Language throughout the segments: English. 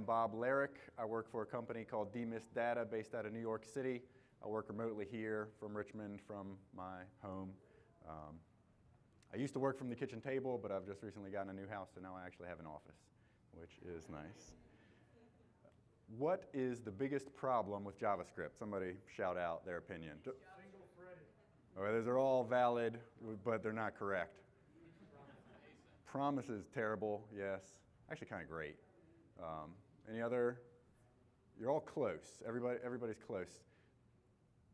am Bob Larrick. I work for a company called Demist Data based out of New York City. I work remotely here from Richmond from my home. I used to work from the kitchen table, but I've just recently gotten a new house, so now I actually have an office, which is nice. What is the biggest problem with JavaScript? Somebody shout out their opinion. Single-threaded. Oh, those are all valid, but they're not correct. Promises, terrible, yes. Actually kind of great. Any other? You're all close. Everybody's close.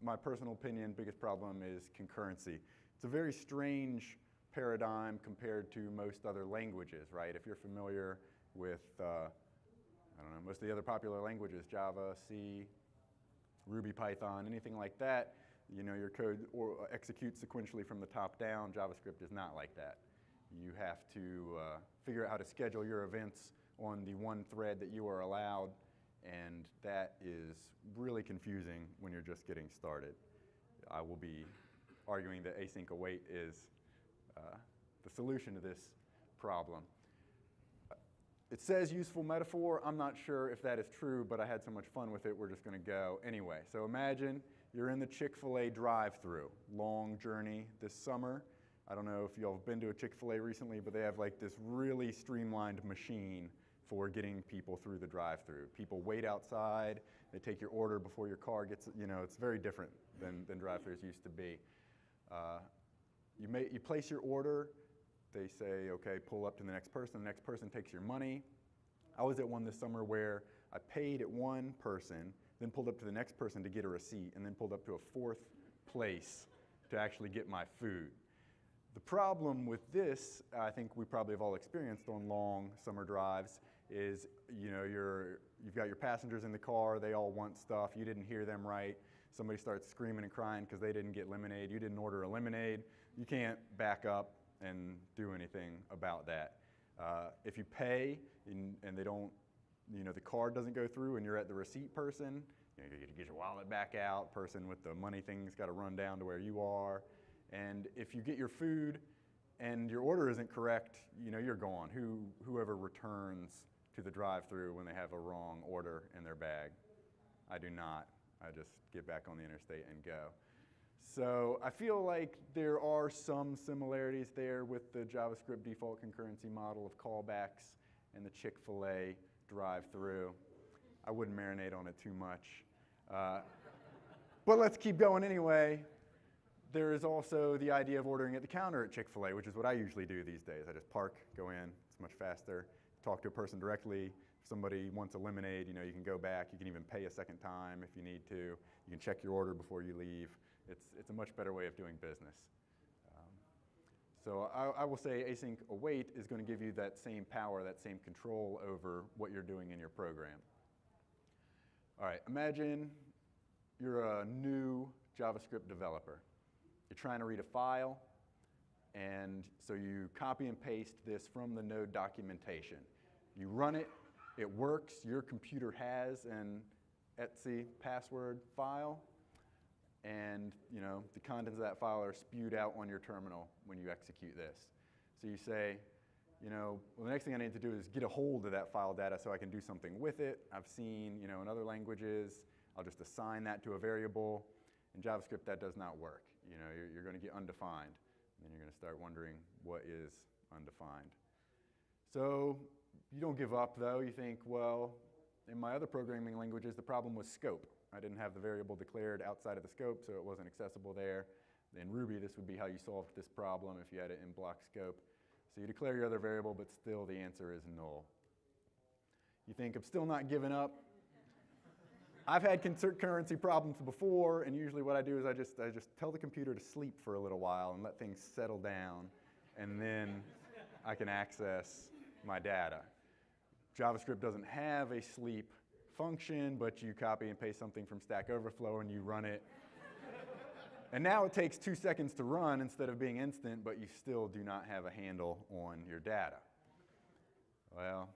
My personal opinion, biggest problem is concurrency. It's a very strange paradigm compared to most other languages, right? If you're familiar with, I don't know, most of the other popular languages, Java, C, Ruby, Python, anything like that, you know, your code executes sequentially from the top down. JavaScript is not like that. You have to figure out how to schedule your events on the one thread that you are allowed, and that is really confusing when you're just getting started. I will be arguing that async await is the solution to this problem. It says useful metaphor. I'm not sure if that is true, but I had so much fun with it, we're just going to go anyway. So imagine you're in the Chick-fil-A drive-thru, long journey this summer. I don't know if y'all have been to a Chick-fil-A recently, but they have like this really streamlined machine for getting people through the drive-thru. People wait outside, they take your order before your car gets, you know, it's very different than drive-thrus used to be. You place your order, they say, okay, pull up to the next person takes your money. I was at one this summer where I paid at one person, then pulled up to the next person to get a receipt, and then pulled up to a fourth place to actually get my food. The problem with this, I think we probably have all experienced on long summer drives, is you know, you've got your passengers in the car, they all want stuff, you didn't hear them right, somebody starts screaming and crying because they didn't get lemonade, you didn't order a lemonade, you can't back up and do anything about that. If you pay and they don't, you know, the card doesn't go through and you're at the receipt person, you know, you get your wallet back out, person with the money thing's got to run down to where you are. And if you get your food and your order isn't correct, you know, you're gone. Whoever returns to the drive-thru when they have a wrong order in their bag? I do not. I just get back on the interstate and go. So I feel like there are some similarities there with the JavaScript default concurrency model of callbacks and the Chick-fil-A drive-thru. I wouldn't marinate on it too much. But let's keep going anyway. There is also the idea of ordering at the counter at Chick-fil-A, which is what I usually do these days. I just park, go in, it's much faster. Talk to a person directly. If somebody wants a lemonade, you know, you can go back. You can even pay a second time if you need to. You can check your order before you leave. It's a much better way of doing business. So I will say async await is going to give you that same power, that same control over what you're doing in your program. All right, imagine you're a new JavaScript developer. You're trying to read a file, and so you copy and paste this from the Node documentation. You run it, it works, your computer has an etc password file, and you know, the contents of that file are spewed out on your terminal when you execute this. So you say, you know, well, the next thing I need to do is get a hold of that file data so I can do something with it. I've seen, you know, in other languages, I'll just assign that to a variable. In JavaScript, that does not work. You know, you're going to get undefined, and then you're going to start wondering what is undefined. So you don't give up, though. You think, well, in my other programming languages, the problem was scope. I didn't have the variable declared outside of the scope, so it wasn't accessible there. In Ruby, this would be how you solved this problem if you had it in block scope. So you declare your other variable, but still the answer is null. You think, I'm still not giving up. I've had concurrency problems before, and usually what I do is I just tell the computer to sleep for a little while and let things settle down, and then I can access my data. JavaScript doesn't have a sleep function, but you copy and paste something from Stack Overflow and you run it. And now it takes 2 seconds to run instead of being instant, but you still do not have a handle on your data. Well,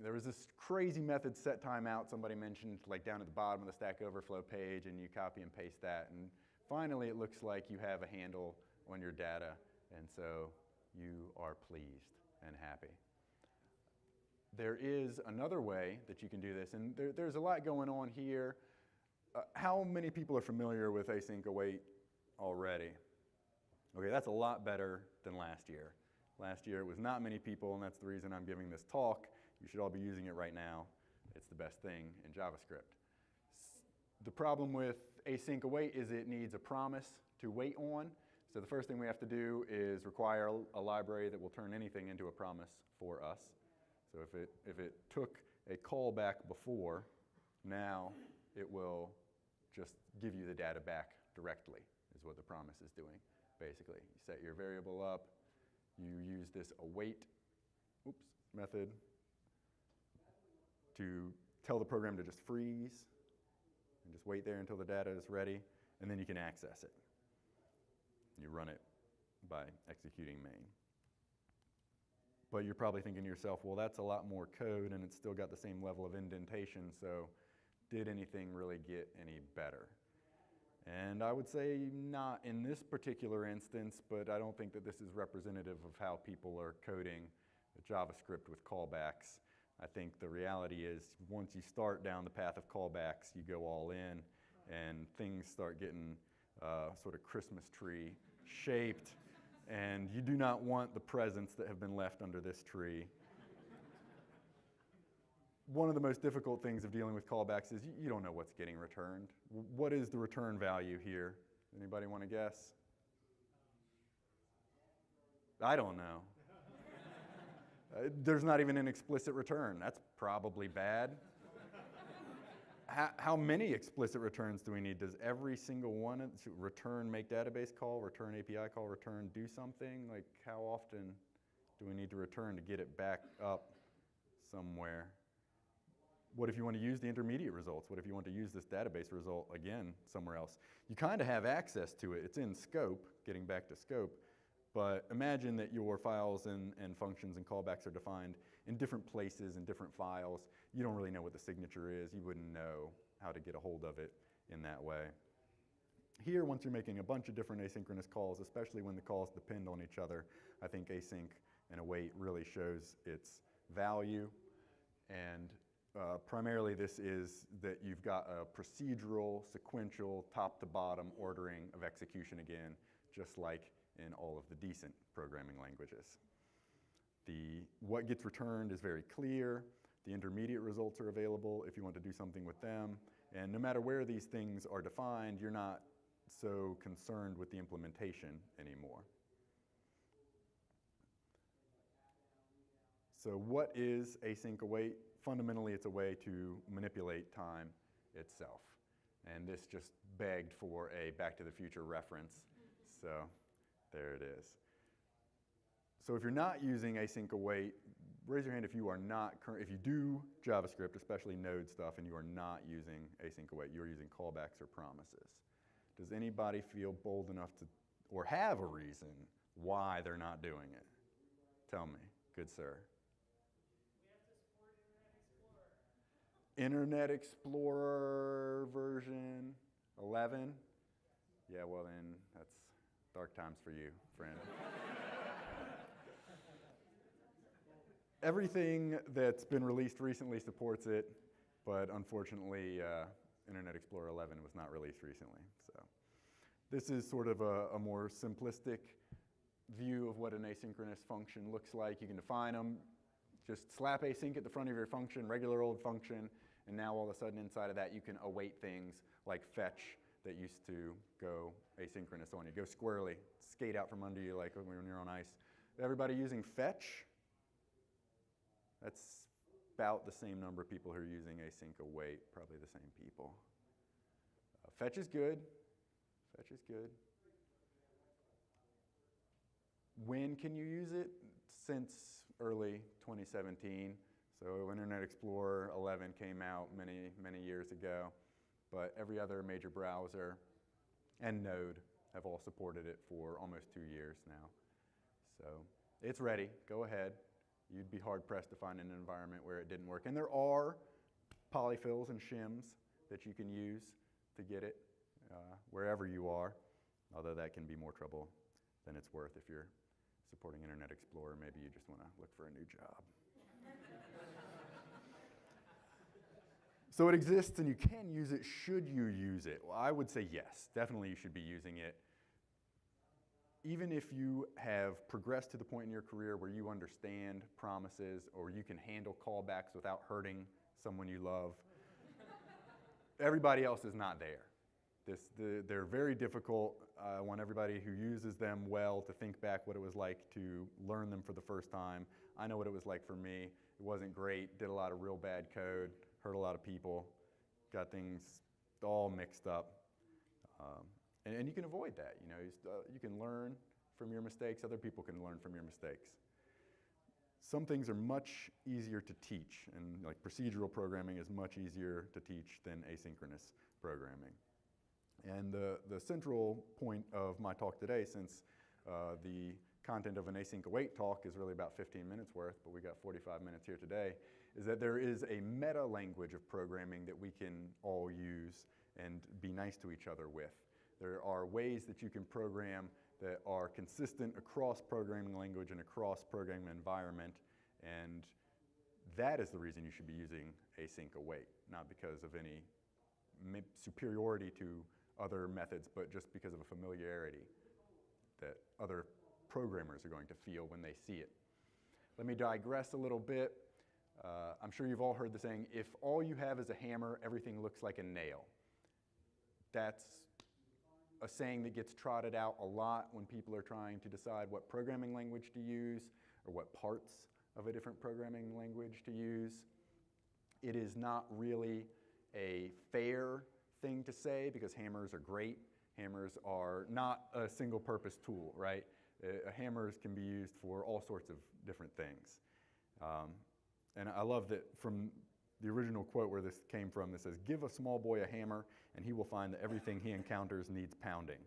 there was this crazy method, set timeout, somebody mentioned, like down at the bottom of the Stack Overflow page, and you copy and paste that. And finally, it looks like you have a handle on your data, and so you are pleased and happy. There is another way that you can do this, and there's a lot going on here. How many people are familiar with async await already? Okay, that's a lot better than last year. Last year it was not many people, and that's the reason I'm giving this talk. You should all be using it right now. It's the best thing in JavaScript. The problem with async await is it needs a promise to wait on. So the first thing we have to do is require a library that will turn anything into a promise for us. So if it took a callback before, now it will just give you the data back directly, is what the promise is doing, basically. You set your variable up, you use this await method to tell the program to just freeze and just wait there until the data is ready, and then you can access it. You run it by executing main. But you're probably thinking to yourself, well, that's a lot more code and it's still got the same level of indentation, so did anything really get any better? And I would say not in this particular instance, but I don't think that this is representative of how people are coding JavaScript with callbacks. I think the reality is once you start down the path of callbacks, you go all in and things start getting sort of Christmas tree shaped, and you do not want the presents that have been left under this tree. One of the most difficult things of dealing with callbacks is you don't know what's getting returned. What is the return value here? Anybody want to guess? I don't know. There's not even an explicit return. That's probably bad. How many explicit returns do we need? Does every single one, return make database call, return API call, return do something? Like how often do we need to return to get it back up somewhere? What if you want to use the intermediate results? What if you want to use this database result again somewhere else? You kind of have access to it. It's in scope, getting back to scope. But imagine that your files and functions and callbacks are defined in different places in different files. You don't really know what the signature is. You wouldn't know how to get a hold of it in that way. Here, once you're making a bunch of different asynchronous calls, especially when the calls depend on each other, I think async and await really shows its value. And primarily this is that you've got a procedural, sequential, top-to-bottom ordering of execution again, just like in all of the decent programming languages. What gets returned is very clear. The intermediate results are available if you want to do something with them. And no matter where these things are defined, you're not so concerned with the implementation anymore. So what is async await? Fundamentally, it's a way to manipulate time itself. And this just begged for a Back to the Future reference. So there it is. So if you're not using async await, raise your hand if you are not if you do JavaScript, especially Node stuff, and you are not using async await, you're using callbacks or promises. Does anybody feel bold enough to, or have a reason why they're not doing it? Tell me, good sir. Internet Explorer version 11? Yeah, well then, that's dark times for you, friend. Everything that's been released recently supports it, but unfortunately, Internet Explorer 11 was not released recently. So this is sort of a more simplistic view of what an asynchronous function looks like. You can define them, just slap async at the front of your function, regular old function, and now all of a sudden inside of that you can await things like fetch that used to go asynchronous on you. Go squirrely, skate out from under you like when you're on ice. Everybody using fetch? That's about the same number of people who are using async await, probably the same people. Fetch is good. Fetch is good. When can you use it? Since early 2017. So Internet Explorer 11 came out many, many years ago, but every other major browser and Node have all supported it for almost 2 years now. So it's ready. Go ahead. You'd be hard-pressed to find an environment where it didn't work. And there are polyfills and shims that you can use to get it wherever you are, although that can be more trouble than it's worth if you're supporting Internet Explorer. Maybe you just want to look for a new job. So it exists and you can use it. Should you use it? Well, I would say yes, definitely you should be using it. Even if you have progressed to the point in your career where you understand promises or you can handle callbacks without hurting someone you love, everybody else is not there. They're very difficult. I want everybody who uses them well to think back what it was like to learn them for the first time. I know what it was like for me. It wasn't great, did a lot of real bad code, hurt a lot of people, got things all mixed up. And you can avoid that. You can learn from your mistakes. Other people can learn from your mistakes. Some things are much easier to teach, and like procedural programming is much easier to teach than asynchronous programming. And the central point of my talk today, since the content of an async await talk is really about 15 minutes worth, but we got 45 minutes here today, is that there is a meta language of programming that we can all use and be nice to each other with. There are ways that you can program that are consistent across programming language and across programming environment, and that is the reason you should be using async await, not because of any superiority to other methods, but just because of a familiarity that other programmers are going to feel when they see it. Let me digress a little bit. I'm sure you've all heard the saying, if all you have is a hammer, everything looks like a nail. That's a saying that gets trotted out a lot when people are trying to decide what programming language to use or what parts of a different programming language to use. It is not really a fair thing to say because hammers are great. Hammers are not a single purpose tool, right? Hammers can be used for all sorts of different things. And I love that from the original quote where this came from, that says, "Give a small boy a hammer and he will find that everything he encounters needs pounding."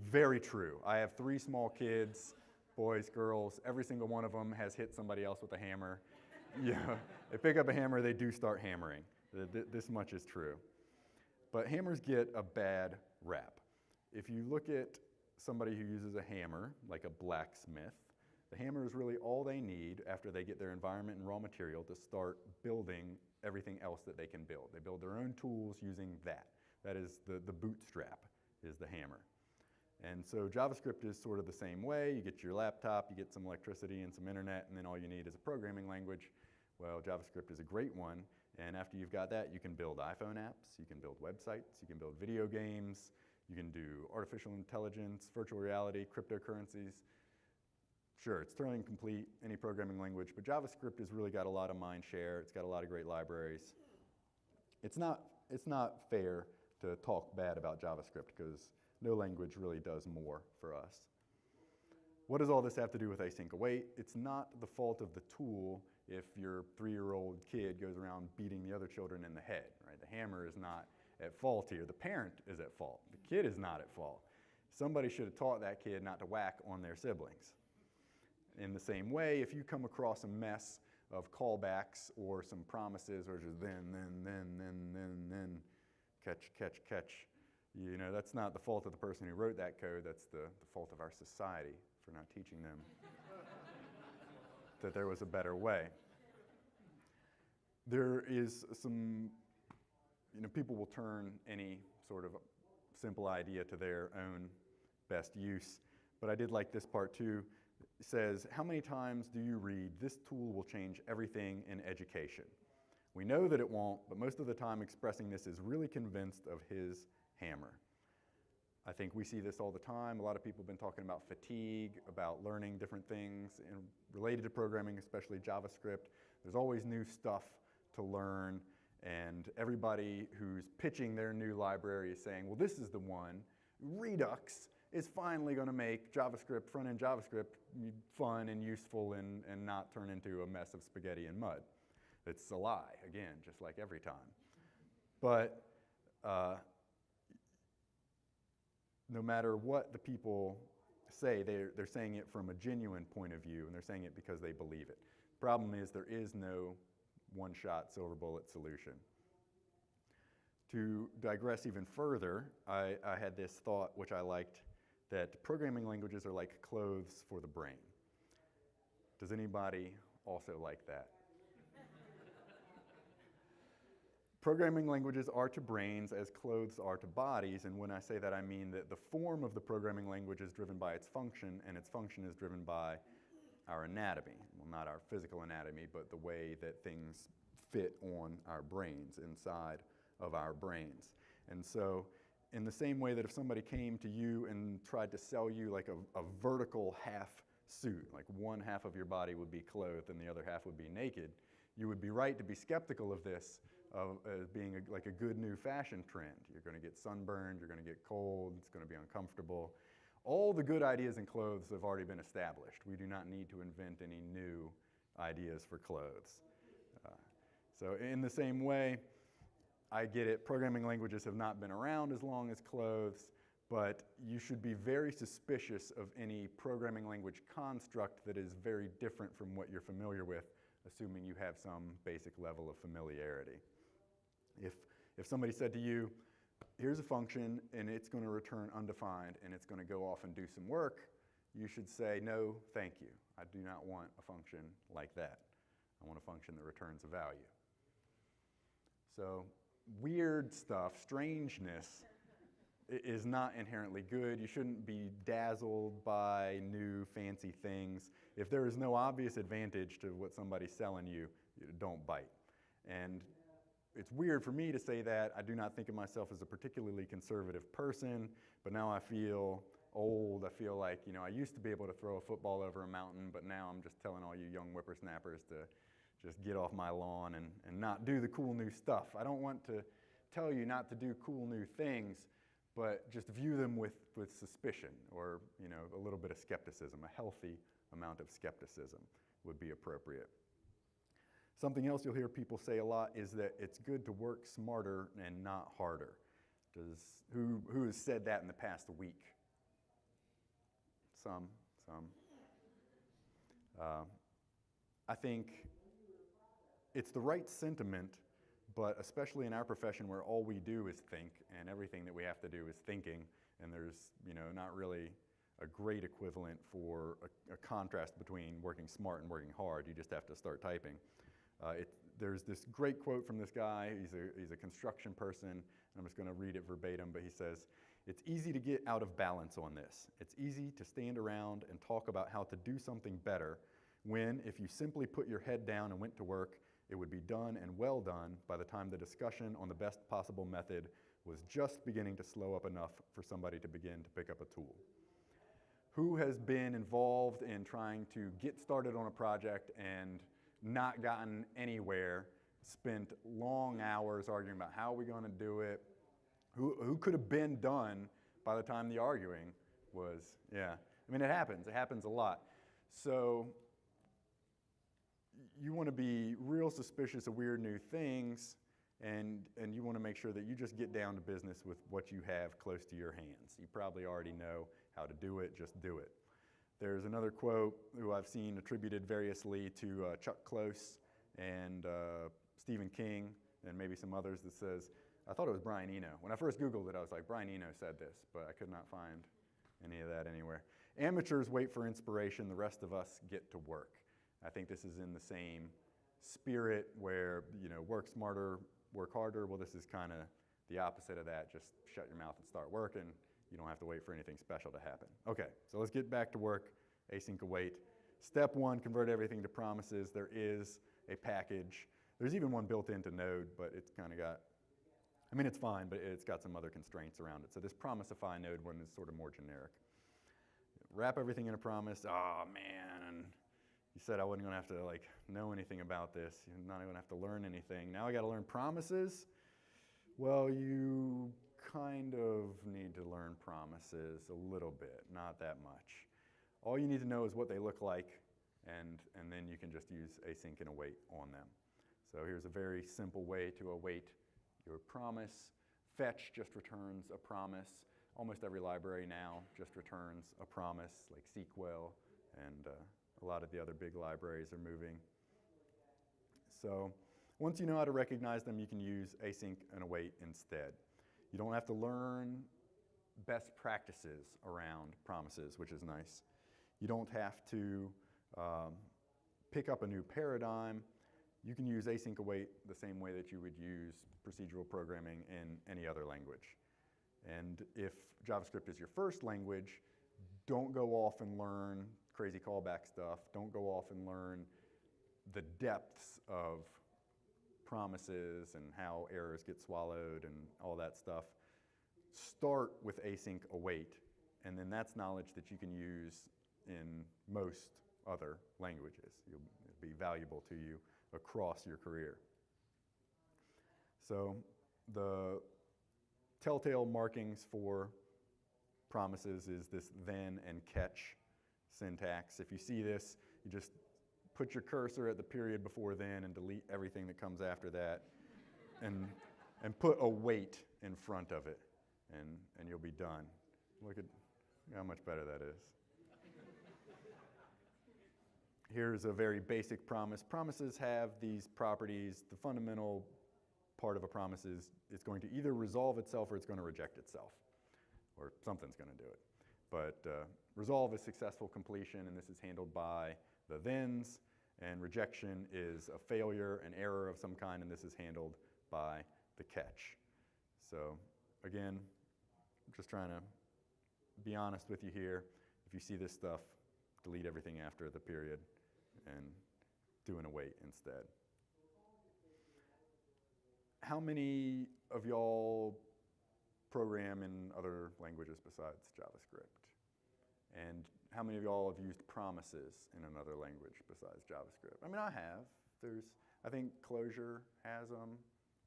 Very true. I have 3 small kids, boys, girls. Every single one of them has hit somebody else with a hammer. Yeah, they pick up a hammer, they do start hammering. This much is true. But hammers get a bad rap. If you look at somebody who uses a hammer, like a blacksmith, the hammer is really all they need after they get their environment and raw material to start building everything else that they can build. They build their own tools using that. That is the bootstrap, is the hammer. And so JavaScript is sort of the same way. You get your laptop, you get some electricity and some internet, and then all you need is a programming language. Well, JavaScript is a great one. And after you've got that, you can build iPhone apps, you can build websites, you can build video games, you can do artificial intelligence, virtual reality, cryptocurrencies. Sure, it's Turing complete, any programming language, but JavaScript has really got a lot of mind share. It's got a lot of great libraries. It's not fair to talk bad about JavaScript because no language really does more for us. What does all this have to do with async await? It's not the fault of the tool if your 3-year-old kid goes around beating the other children in the head, right? The hammer is not at fault here. The parent is at fault. The kid is not at fault. Somebody should have taught that kid not to whack on their siblings. In the same way, if you come across a mess of callbacks or some promises or just then, catch, that's not the fault of the person who wrote that code. That's the fault of our society for not teaching them that there was a better way. There is some, people will turn any sort of simple idea to their own best use. But I did like this part too. It says, how many times do you read, "This tool will change everything in education"? We know that it won't, but most of the time expressing this is really convinced of his hammer. I think we see this all the time. A lot of people have been talking about fatigue, about learning different things related to programming, especially JavaScript. There's always new stuff to learn, and everybody who's pitching their new library is saying, well, this is the one. Redux is finally going to make JavaScript, front-end JavaScript, fun and useful and not turn into a mess of spaghetti and mud. It's a lie, again, just like every time. But no matter what the people say, they're saying it from a genuine point of view, and they're saying it because they believe it. The problem is there is no one-shot silver bullet solution. To digress even further, I had this thought, which I liked, that programming languages are like clothes for the brain. Does anybody also like that? Programming languages are to brains as clothes are to bodies, and when I say that I mean that the form of the programming language is driven by its function, and its function is driven by our anatomy. Well, not our physical anatomy, but the way that things fit on our brains, inside of our brains. And so, in the same way that if somebody came to you and tried to sell you like a vertical half suit, like one half of your body would be clothed and the other half would be naked, you would be right to be skeptical of this as being like a good new fashion trend. You're going to get sunburned, you're going to get cold, it's going to be uncomfortable. All the good ideas in clothes have already been established. We do not need to invent any new ideas for clothes. So in the same way, I get it, programming languages have not been around as long as clothes, but you should be very suspicious of any programming language construct that is very different from what you're familiar with, assuming you have some basic level of familiarity. If somebody said to you, here's a function and it's going to return undefined and it's going to go off and do some work, you should say, no, thank you. I do not want a function like that. I want a function that returns a value. So weird stuff, strangeness, is not inherently good. You shouldn't be dazzled by new fancy things. If there is no obvious advantage to what somebody's selling you, don't bite. And it's weird for me to say that. I do not think of myself as a particularly conservative person, but now I feel old. I feel like, I used to be able to throw a football over a mountain, but now I'm just telling all you young whippersnappers to just get off my lawn and not do the cool new stuff. I don't want to tell you not to do cool new things, but just view them with suspicion or a little bit of skepticism. A healthy amount of skepticism would be appropriate. Something else you'll hear people say a lot is that it's good to work smarter and not harder. Who has said that in the past week? Some. I think it's the right sentiment, but especially in our profession where all we do is think and everything that we have to do is thinking, and there's not really a great equivalent for a contrast between working smart and working hard. You just have to start typing. There's this great quote from this guy. He's a construction person. I'm just going to read it verbatim, but he says, "It's easy to get out of balance on this. It's easy to stand around and talk about how to do something better when, if you simply put your head down and went to work, it would be done and well done by the time the discussion on the best possible method was just beginning to slow up enough for somebody to begin to pick up a tool." Who has been involved in trying to get started on a project and not gotten anywhere, spent long hours arguing about how are we going to do it, who could have been done by the time the arguing was, yeah. I mean, it happens a lot. So you want to be real suspicious of weird new things, and you want to make sure that you just get down to business with what you have close to your hands. You probably already know how to do it, just do it. There's another quote who I've seen attributed variously to Chuck Close and Stephen King and maybe some others that says, I thought it was Brian Eno. When I first Googled it, I was like, Brian Eno said this, but I could not find any of that anywhere. Amateurs wait for inspiration, the rest of us get to work. I think this is in the same spirit where, work smarter, work harder. Well, this is kind of the opposite of that. Just shut your mouth and start working. You don't have to wait for anything special to happen. Okay, so let's get back to work, async await. Step one, convert everything to promises. There is a package. There's even one built into Node, but it's kind of got, it's fine, but it's got some other constraints around it. So this promisify Node one is sort of more generic. Wrap everything in a promise. Oh, man, you said I wasn't going to have to know anything about this. You're not going to have to learn anything. Now I got to learn promises? Well, you kind of need to learn promises a little bit, not that much. All you need to know is what they look like, and then you can just use async and await on them. So here's a very simple way to await your promise. Fetch just returns a promise. Almost every library now just returns a promise, like SQL, and a lot of the other big libraries are moving. So once you know how to recognize them, you can use async and await instead. You don't have to learn best practices around promises, which is nice. You don't have to pick up a new paradigm. you can use async await the same way that you would use procedural programming in any other language. And if JavaScript is your first language, don't go off and learn crazy callback stuff. Don't go off and learn the depths of promises and how errors get swallowed and all that stuff. Start with async await, and then that's knowledge that you can use in most other languages. It'll be valuable to you across your career. So the telltale markings for promises is this then and catch syntax. If you see this, you just put your cursor at the period before then and delete everything that comes after that, and put await in front of it, and you'll be done. Look at how much better that is. Here's a very basic promise. Promises have these properties. The fundamental part of a promise is it's going to either resolve itself or it's going to reject itself, or something's going to do it. But resolve is successful completion, and this is handled by the thens, and rejection is a failure, an error of some kind, and this is handled by the catch. So again, I'm just trying to be honest with you here. If you see this stuff, delete everything after the period and do an await instead. How many of y'all program in other languages besides JavaScript? And how many of y'all have used promises in another language besides JavaScript? I mean, I have. I think Closure has them.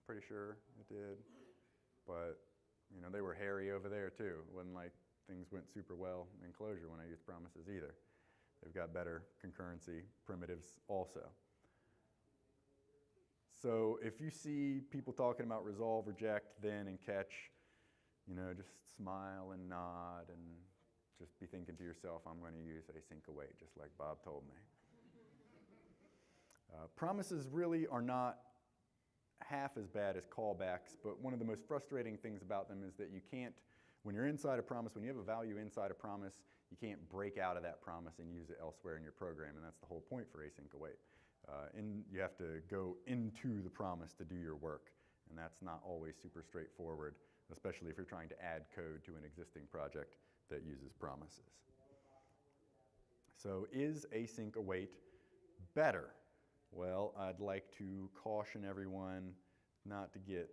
Pretty sure it did. But, you know, they were hairy over there too. It wasn't like things went super well in Closure when I used promises either. They've got better concurrency primitives also. So if you see people talking about resolve, reject, then, and catch, you know, just smile and nod and just be thinking to yourself, I'm going to use async await, just like Bob told me. Promises really are not half as bad as callbacks, but one of the most frustrating things about them is that you can't, when you're inside a promise, when you have a value inside a promise, you can't break out of that promise and use it elsewhere in your program, and that's the whole point for async await. You have to go into the promise to do your work, and that's not always super straightforward, especially if you're trying to add code to an existing project that uses promises. So is async await better? Well, I'd like to caution everyone not to get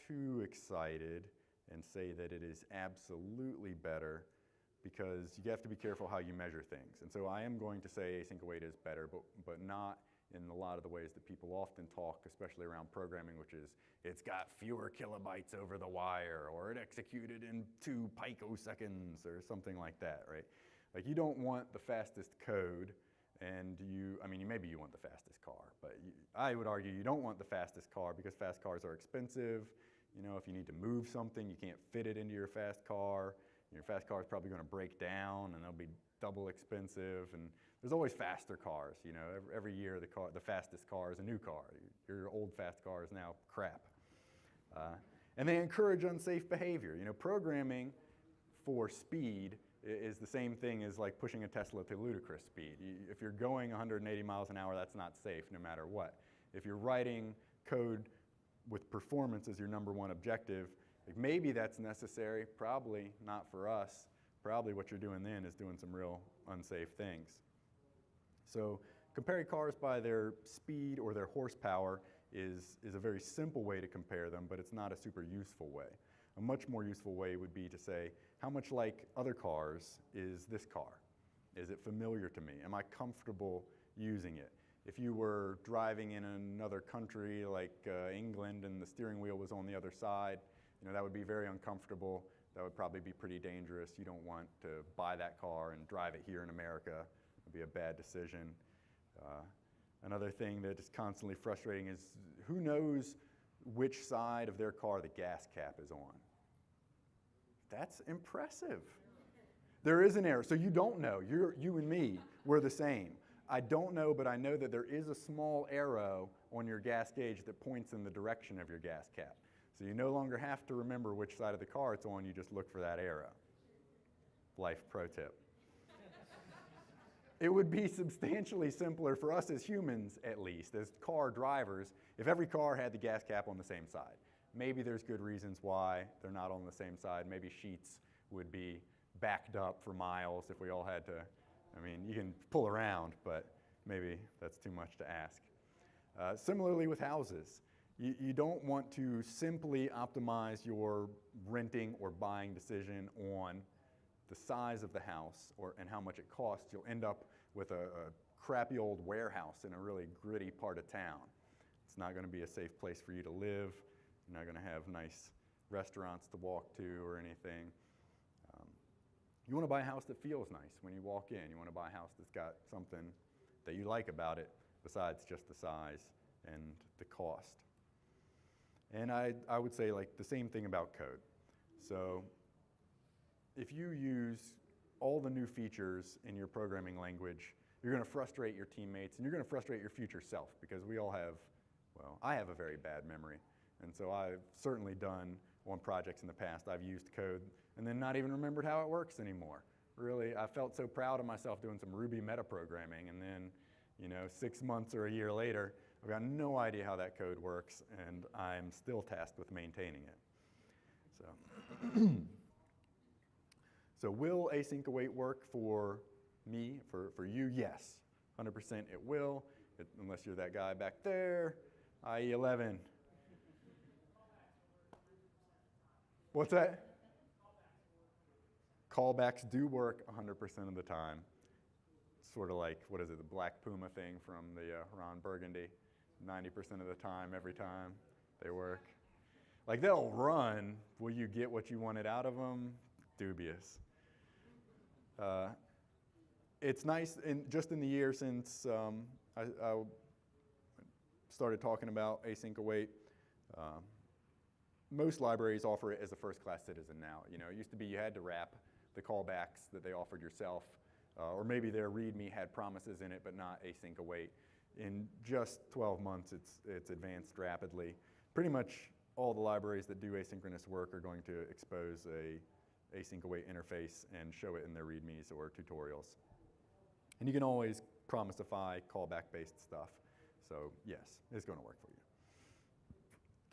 too excited and say that it is absolutely better, because you have to be careful how you measure things. And so I am going to say async await is better, but not in a lot of the ways that people often talk, especially around programming, which is it's got fewer kilobytes over the wire, or it executed in 2 picoseconds, or something like that, right? Like, you don't want the fastest code, and maybe you want the fastest car, but I would argue you don't want the fastest car, because fast cars are expensive. You know, if you need to move something, you can't fit it into your fast car. Your fast car is probably going to break down, and they'll be double expensive. And there's always faster cars. You know, every year the fastest car is a new car. Your old fast car is now crap. And they encourage unsafe behavior. You know, programming for speed is the same thing as like pushing a Tesla to ludicrous speed. If you're going 180 miles an hour, that's not safe no matter what. If you're writing code with performance as your #1 objective, like, maybe that's necessary, probably not for us. Probably what you're doing then is doing some real unsafe things. So comparing cars by their speed or their horsepower is a very simple way to compare them, but it's not a super useful way. A much more useful way would be to say, how much like other cars is this car? Is it familiar to me? Am I comfortable using it? If you were driving in another country like England and the steering wheel was on the other side, you know, that would be very uncomfortable. That would probably be pretty dangerous. You don't want to buy that car and drive it here in America. It would be a bad decision. Another thing that is constantly frustrating is who knows which side of their car the gas cap is on? That's impressive. There is an error, so you don't know. You and me, we're the same. I don't know, but I know that there is a small arrow on your gas gauge that points in the direction of your gas cap. So you no longer have to remember which side of the car it's on, you just look for that arrow. Life pro tip. It would be substantially simpler for us as humans, at least, as car drivers, if every car had the gas cap on the same side. Maybe there's good reasons why they're not on the same side. Maybe sheets would be backed up for miles if we all had to. I mean, you can pull around, but maybe that's too much to ask. Similarly with houses, you don't want to simply optimize your renting or buying decision on the size of the house and how much it costs. You'll end up with a crappy old warehouse in a really gritty part of town. It's not going to be a safe place for you to live. You're not going to have nice restaurants to walk to or anything. You want to buy a house that feels nice when you walk in. You want to buy a house that's got something that you like about it besides just the size and the cost. And I would say like the same thing about code. So if you use all the new features in your programming language, you're going to frustrate your teammates and you're going to frustrate your future self, because we all have, well, I have a very bad memory. And so I've certainly done on projects in the past, I've used code and then not even remembered how it works anymore. Really, I felt so proud of myself doing some Ruby metaprogramming, and then 6 months or a year later, I've got no idea how that code works, and I'm still tasked with maintaining it. So, so will async await work for me, for you? Yes, 100% it will, unless you're that guy back there, IE 11. What's that? Callbacks do work 100% of the time. It's sort of like, what is it, the Black Puma thing from the Ron Burgundy. 90% of the time, every time they work. Like, they'll run. Will you get what you wanted out of them? Dubious. It's nice, just in the year since I started talking about async await, most libraries offer it as a first-class citizen now. It used to be you had to wrap the callbacks that they offered yourself, or maybe their README had promises in it, but not async await. In just 12 months, it's advanced rapidly. Pretty much all the libraries that do asynchronous work are going to expose a async await interface and show it in their READMEs or tutorials. And you can always promisify callback-based stuff. So yes, it's going to work for you.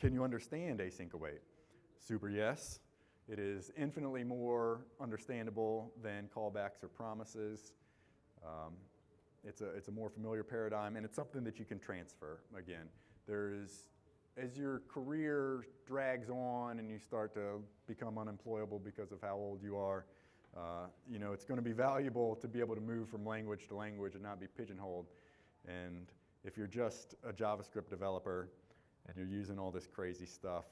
Can you understand async await? Super yes. It is infinitely more understandable than callbacks or promises. It's a more familiar paradigm, and it's something that you can transfer. Again, as your career drags on and you start to become unemployable because of how old you are, it's going to be valuable to be able to move from language to language and not be pigeonholed. And if you're just a JavaScript developer and you're using all this crazy stuff,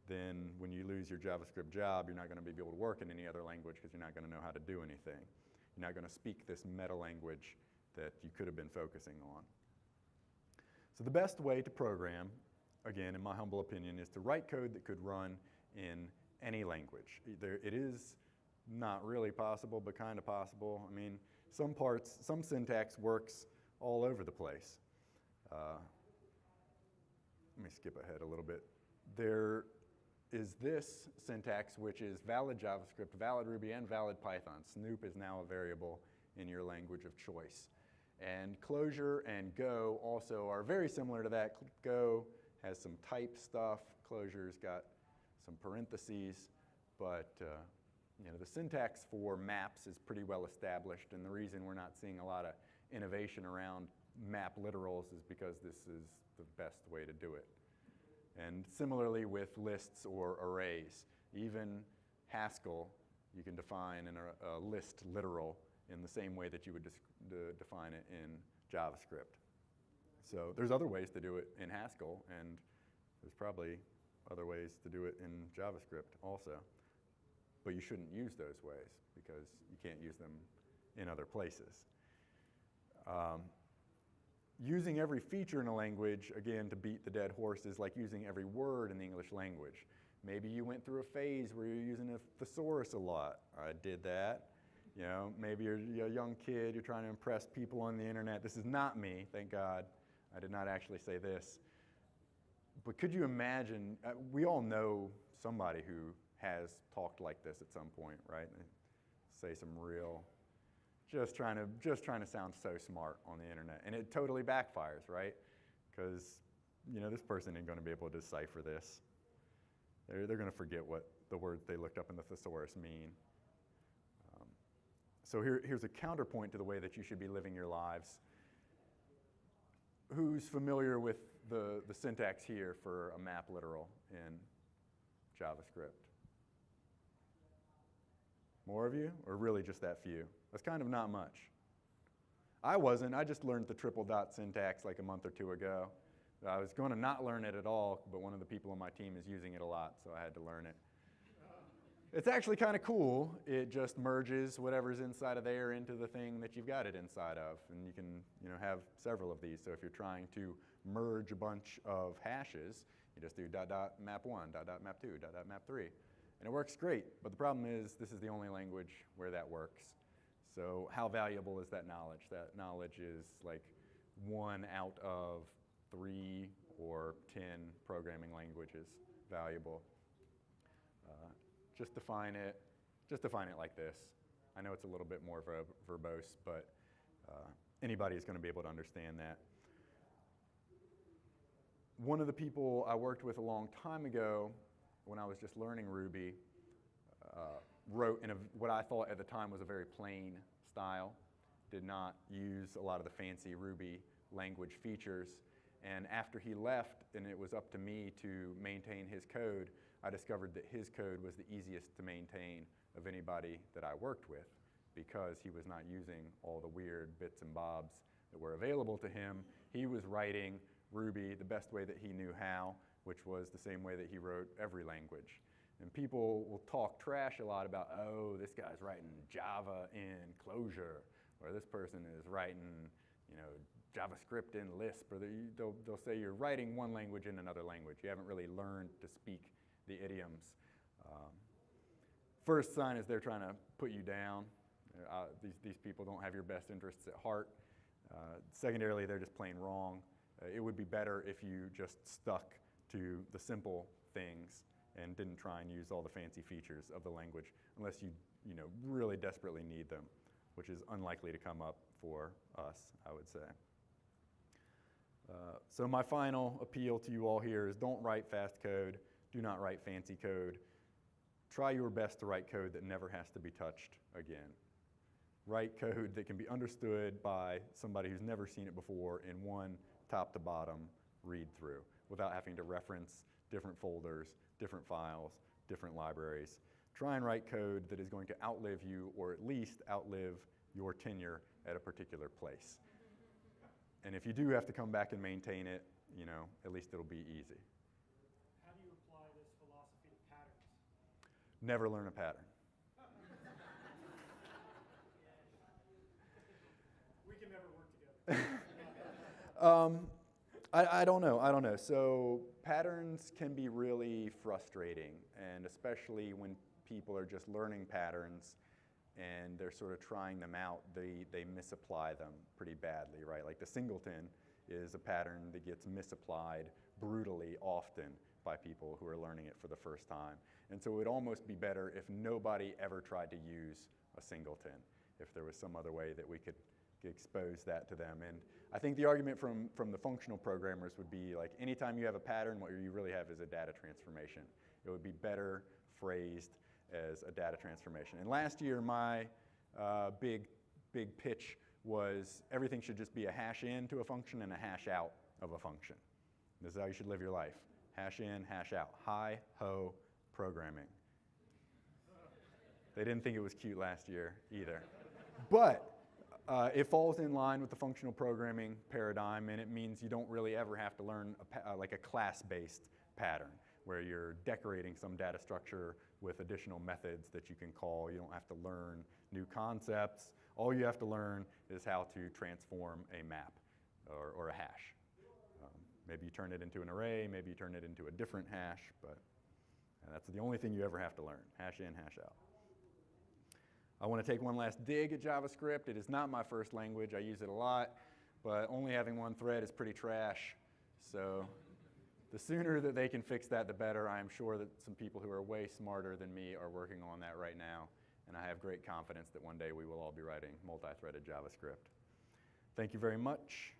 then when you lose your JavaScript job, you're not going to be able to work in any other language because you're not going to know how to do anything. You're not going to speak this meta language that you could have been focusing on. So the best way to program, again, in my humble opinion, is to write code that could run in any language. It is not really possible, but kind of possible. I mean, some syntax works all over the place. Let me skip ahead a little bit. There is this syntax, which is valid JavaScript, valid Ruby, and valid Python. Snoop is now a variable in your language of choice. And Clojure and Go also are very similar to that. Go has some type stuff. Clojure's got some parentheses. But the syntax for maps is pretty well established. And the reason we're not seeing a lot of innovation around map literals is because this is the best way to do it. And similarly with lists or arrays, even Haskell, you can define a list literal in the same way that you would define it in JavaScript. So there's other ways to do it in Haskell, and there's probably other ways to do it in JavaScript also. But you shouldn't use those ways because you can't use them in other places. Using every feature in a language, again, to beat the dead horse, is like using every word in the English language. Maybe you went through a phase where you're using a thesaurus a lot. I did that. Maybe you're a young kid, you're trying to impress people on the internet. This is not me, thank God. I did not actually say this. But could you imagine, we all know somebody who has talked like this at some point, right? They say some real just trying to sound so smart on the internet. And it totally backfires, right? Because, this person ain't going to be able to decipher this. They're going to forget what the words they looked up in the thesaurus mean. So here's a counterpoint to the way that you should be living your lives. Who's familiar with the syntax here for a map literal in JavaScript? More of you, or really just that few? That's kind of not much. I wasn't. I just learned the triple dot syntax like a month or two ago. I was going to not learn it at all, but one of the people on my team is using it a lot, so I had to learn it. It's actually kind of cool. It just merges whatever's inside of there into the thing that you've got it inside of. And you can have several of these. So if you're trying to merge a bunch of hashes, you just do .map1, .map2, .map3. And it works great. But the problem is this is the only language where that works. So how valuable is that knowledge? That knowledge is like 1 out of 3 or 10 programming languages valuable. Just define it like this. I know it's a little bit more verbose, but anybody is going to be able to understand that. One of the people I worked with a long time ago, when I was just learning Ruby, wrote in what I thought at the time was a very plain style, did not use a lot of the fancy Ruby language features. And after he left, and it was up to me to maintain his code, I discovered that his code was the easiest to maintain of anybody that I worked with because he was not using all the weird bits and bobs that were available to him. He was writing Ruby the best way that he knew how, which was the same way that he wrote every language. And people will talk trash a lot about, oh, this guy's writing Java in Clojure, or this person is writing, JavaScript in Lisp, or they'll say you're writing one language in another language. You haven't really learned to speak the idioms. First sign is they're trying to put you down. These people don't have your best interests at heart. Secondarily, they're just plain wrong. It would be better if you just stuck to the simple things and didn't try and use all the fancy features of the language unless you really desperately need them, which is unlikely to come up for us, I would say. So my final appeal to you all here is don't write fast code. Do not write fancy code. Try your best to write code that never has to be touched again. Write code that can be understood by somebody who's never seen it before in one top to bottom read through without having to reference different folders, different files, different libraries. Try and write code that is going to outlive you or at least outlive your tenure at a particular place. And if you do have to come back and maintain it, at least it'll be easy. How do you apply this philosophy to patterns? Never learn a pattern. We can never work together. I don't know. So patterns can be really frustrating, and especially when people are just learning patterns and they're sort of trying them out, they misapply them pretty badly, right? Like the singleton is a pattern that gets misapplied brutally often by people who are learning it for the first time. And so it would almost be better if nobody ever tried to use a singleton, if there was some other way that we could expose that to them. And I think the argument from the functional programmers would be like, anytime you have a pattern, what you really have is a data transformation. It would be better phrased as a data transformation. And last year, my big pitch was everything should just be a hash in to a function and a hash out of a function. This is how you should live your life. Hash in, hash out. Hi-ho programming. They didn't think it was cute last year either. But it falls in line with the functional programming paradigm, and it means you don't really ever have to learn like a class-based pattern where you're decorating some data structure with additional methods that you can call. You don't have to learn new concepts. All you have to learn is how to transform a map or a hash. Maybe you turn it into an array, maybe you turn it into a different hash, but that's the only thing you ever have to learn, hash in, hash out. I want to take one last dig at JavaScript. It is not my first language. I use it a lot, but only having one thread is pretty trash. So the sooner that they can fix that, the better. I am sure that some people who are way smarter than me are working on that right now, and I have great confidence that one day we will all be writing multi-threaded JavaScript. Thank you very much.